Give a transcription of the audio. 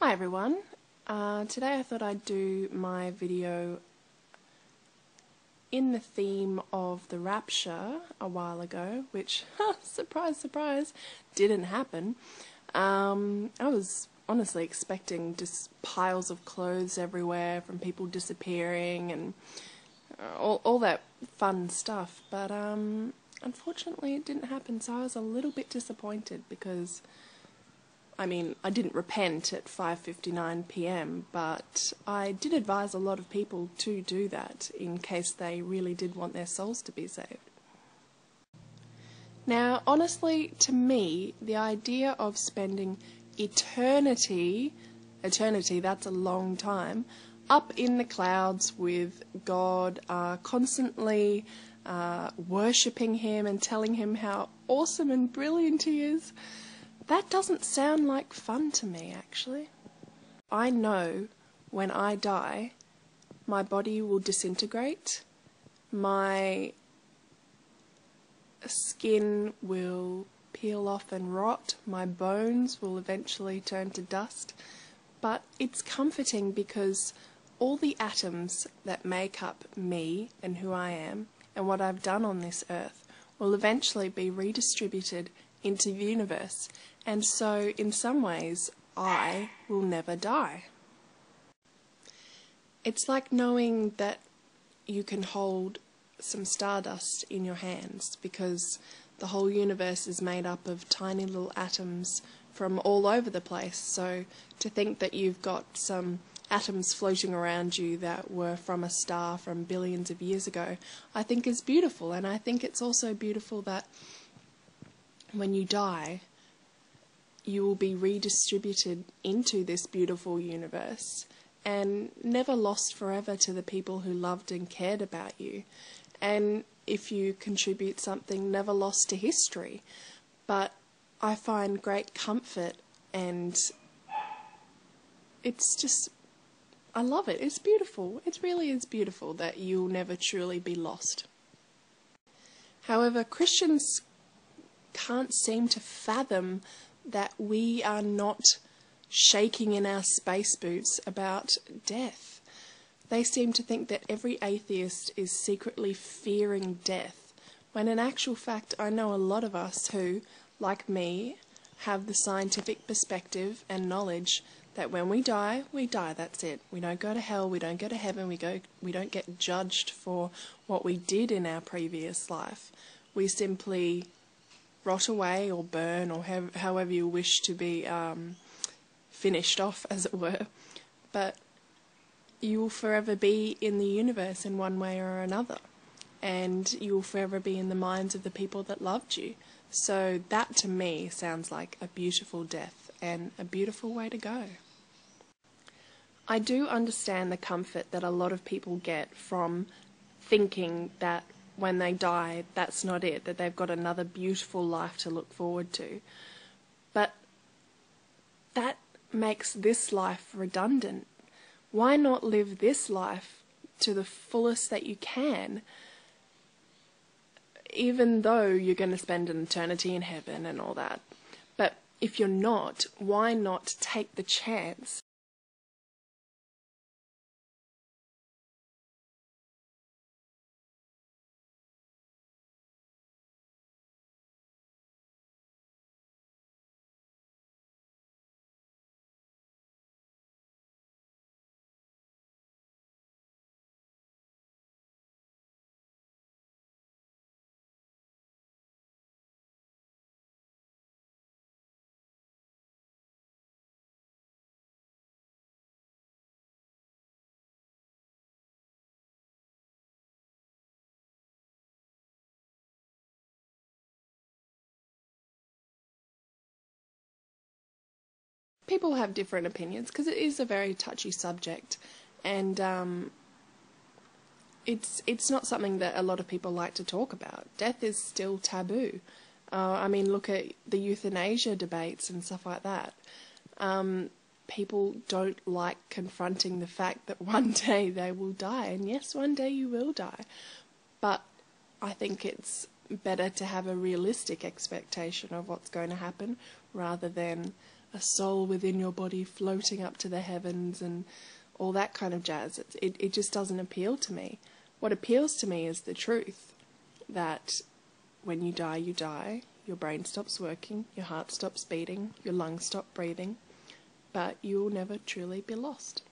Hi everyone, today I thought I'd do my video in the theme of the rapture a while ago, which, surprise, surprise, didn't happen. I was honestly expecting just piles of clothes everywhere from people disappearing and all that fun stuff, but unfortunately it didn't happen, so I was a little bit disappointed because I didn't repent at 5:59 p.m, but I did advise a lot of people to do that in case they really did want their souls to be saved. Now, honestly, to me, the idea of spending eternity, that's a long time, up in the clouds with God, constantly worshipping Him and telling Him how awesome and brilliant He is, that doesn't sound like fun to me, actually. I know when I die, my body will disintegrate, my skin will peel off and rot, my bones will eventually turn to dust, but it's comforting because all the atoms that make up me and who I am and what I've done on this earth will eventually be redistributed into the universe, and so in some ways I will never die. It's like knowing that you can hold some stardust in your hands because the whole universe is made up of tiny little atoms from all over the place, so to think that you've got some atoms floating around you that were from a star from billions of years ago, I think is beautiful. And I think it's also beautiful that when you die, you will be redistributed into this beautiful universe and never lost forever to the people who loved and cared about you. And if you contribute something, never lost to history. But I find great comfort, and it's just, I love it. It's beautiful. It really is beautiful that you'll never truly be lost. However, Christians can't seem to fathom that we are not shaking in our space boots about death. They seem to think that every atheist is secretly fearing death, when in actual fact I know a lot of us who, like me, have the scientific perspective and knowledge that when we die, that's it. We don't go to hell, we don't go to heaven, we don't get judged for what we did in our previous life. We simply rot away or burn, or however you wish to be finished off, as it were. But you will forever be in the universe in one way or another, and you will forever be in the minds of the people that loved you. So that to me sounds like a beautiful death and a beautiful way to go. I do understand the comfort that a lot of people get from thinking that when they die, that's not it, that they've got another beautiful life to look forward to. But that makes this life redundant. Why not live this life to the fullest that you can, even though you're going to spend an eternity in heaven and all that? But if you're not, why not take the chance? People have different opinions because it is a very touchy subject, and it's not something that a lot of people like to talk about. Death is still taboo. Look at the euthanasia debates and stuff like that. People don't like confronting the fact that one day they will die, and yes, one day you will die. But I think it's better to have a realistic expectation of what's going to happen rather than a soul within your body floating up to the heavens and all that kind of jazz. It just doesn't appeal to me. What appeals to me is the truth that when you die, your brain stops working, your heart stops beating, your lungs stop breathing, but you will never truly be lost.